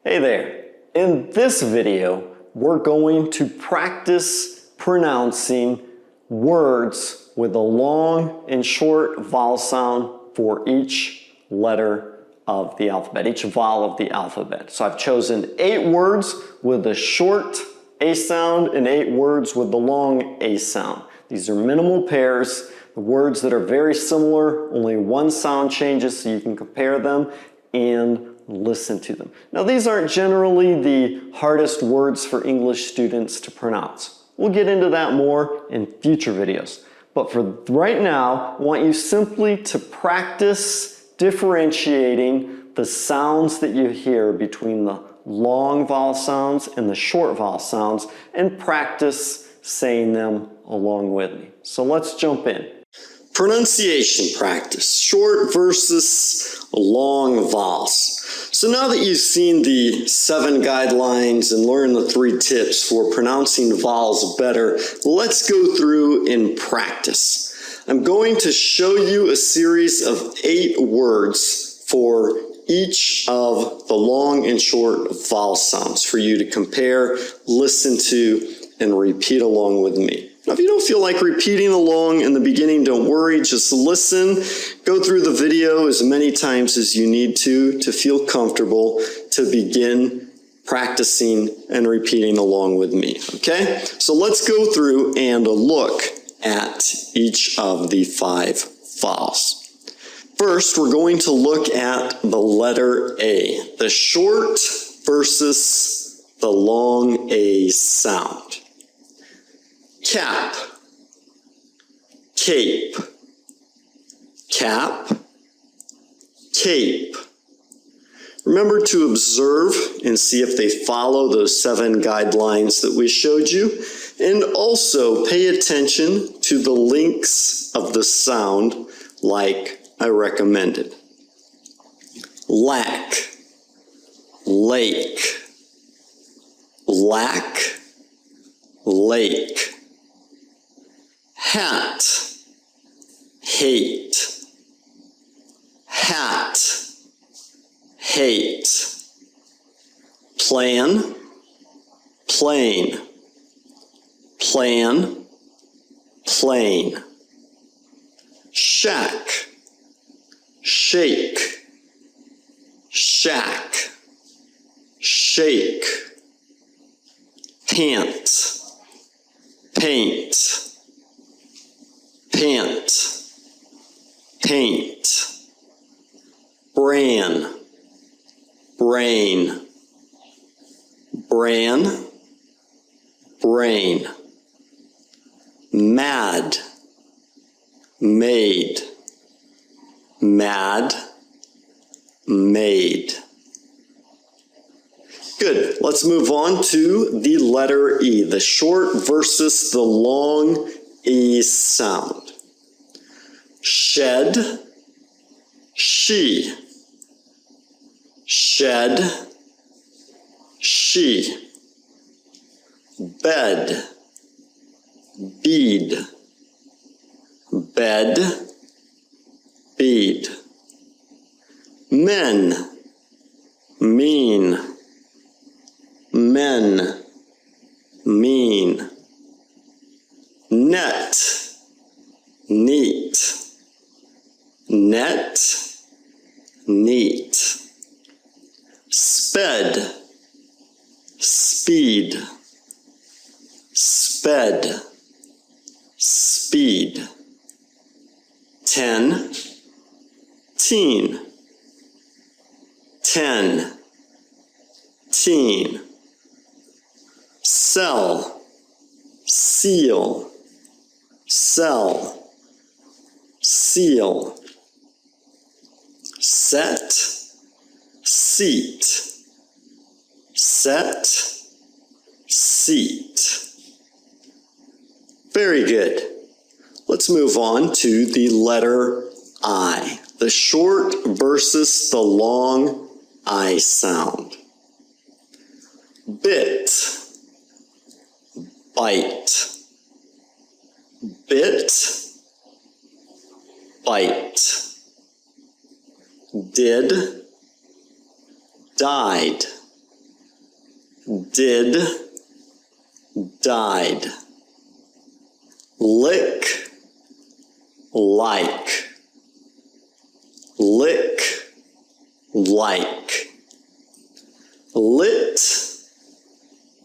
Hey there! In this video, we're going to practice pronouncing words with a long and short vowel sound for each letter of the alphabet, each vowel of the alphabet. So I've chosen 8 words with a short A sound and 8 words with the long A sound. These are minimal pairs, the words that are very similar, only one sound changes so you can compare them and listen to them. Now these aren't generally the hardest words for English students to pronounce. We'll get into that more in future videos. But for right now, I want you simply to practice differentiating the sounds that you hear between the long vowel sounds and the short vowel sounds and practice saying them along with me. So let's jump in. Pronunciation practice, short versus long vowels. So now that you've seen the 7 guidelines and learned the 3 tips for pronouncing vowels better, let's go through and practice. I'm going to show you a series of 8 words for each of the long and short vowel sounds for you to compare, listen to, and repeat along with me. Now, if you don't feel like repeating along in the beginning, don't worry, just listen. Go through the video as many times as you need to feel comfortable to begin practicing and repeating along with me, okay? So let's go through and look at each of the 5 vowels. First, we're going to look at the letter A, the short versus the long A sound. Cap, cape, cap, cape. Remember to observe and see if they follow those 7 guidelines that we showed you, and also pay attention to the links of the sound like I recommended. Lack, lake, lack, lake. Hat, hate, hat, hate. Plan, plane, plan, plane. Shack, shake, shack, shake. Pant, paint, pant, paint. Bran, brain, bran, brain. Mad, made, mad, made. Good. Let's move on to the letter E, the short versus the long E sound. Shed, she, shed, she. Bed, bead, bed, bead. Men, mean, men, mean. Net, neat, net, neat. Sped, speed, sped, speed. 10, teen, 10, teen. Sell, seal, sell, seal. Set, seat, set, seat. Very good. Let's move on to the letter I, the short versus the long I sound. Bit, bite, bit, bite. Did, died, did, died. Lick, like. Lick, like. Lit,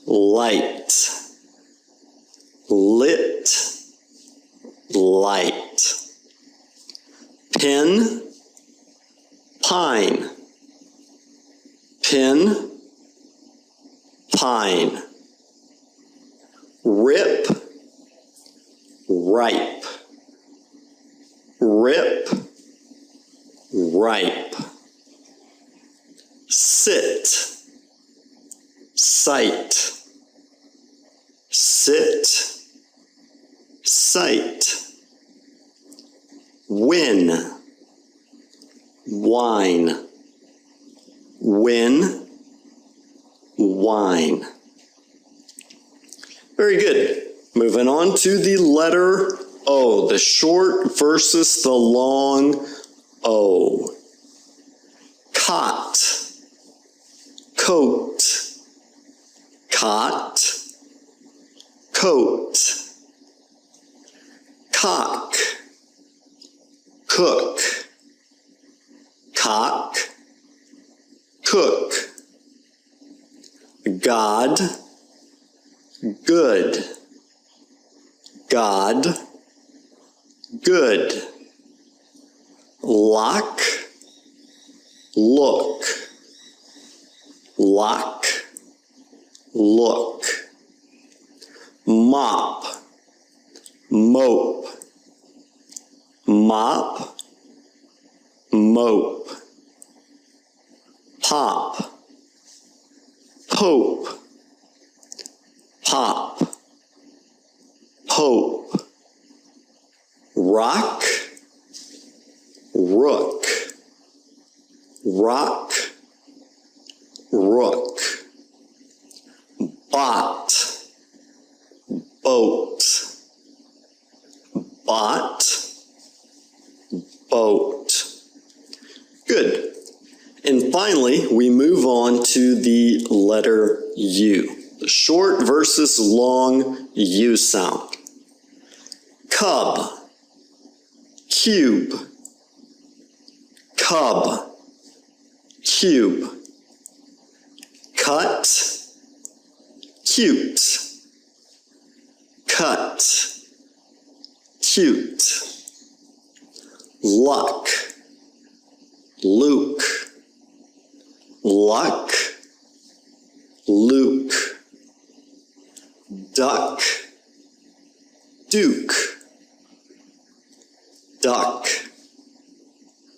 light. Lit, light. Pin, pine. Pin, pine. Rip, ripe. Rip, ripe. Sit, sight. Sit, sight. Win, wine. Win, wine. Very good. Moving on to the letter O, the short versus the long O. Cot, coat. Cot, coat. Cock, cook. Cock, cook. God, good. God, good. Lock, look. Lock, look. Mop, mope. Mop, mope. Pop, pope. Pop, pope. Rock, rook. Rock, rook. Bot, boat. Bot, boat. Good. And finally, we move on to the letter U, the short versus long U sound. Cub, cube. Cub, cube. Cut, cute. Cut, cute. Luck, Luke. Luck, Luke. Duck, Duke. Duck,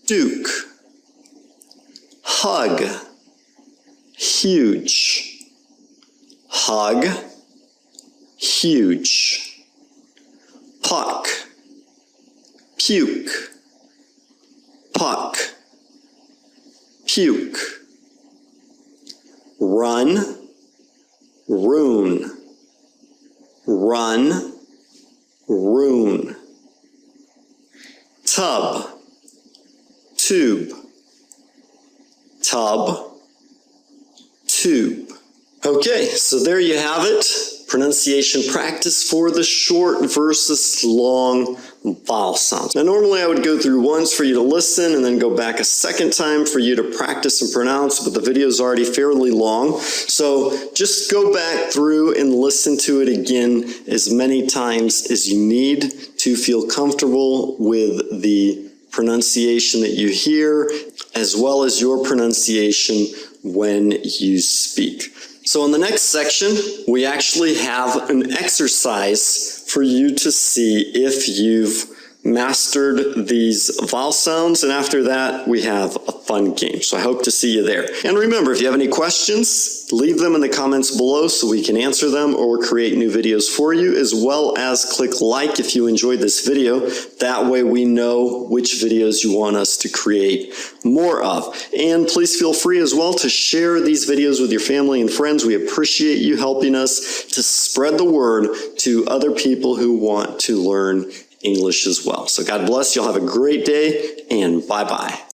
Duke. Hug, huge. Hug, huge. Puck, puke. Puck, puke. Run, rune. Run, rune. Tub, tube. Tub, tube. Okay, so there you have it. Pronunciation practice for the short versus long vowel sounds. Now normally I would go through once for you to listen and then go back a second time for you to practice and pronounce, but the video is already fairly long. So just go back through and listen to it again as many times as you need to feel comfortable with the pronunciation that you hear, as well as your pronunciation when you speak. So in the next section, we actually have an exercise for you to see if you've mastered these vowel sounds, and after that, we have a fun game. So I hope to see you there. And remember, if you have any questions, leave them in the comments below so we can answer them or create new videos for you, as well as click like if you enjoyed this video. That way we know which videos you want us to create more of. And please feel free as well to share these videos with your family and friends. We appreciate you helping us to spread the word to other people who want to learn English as well. So God bless you. All have a great day, and bye-bye.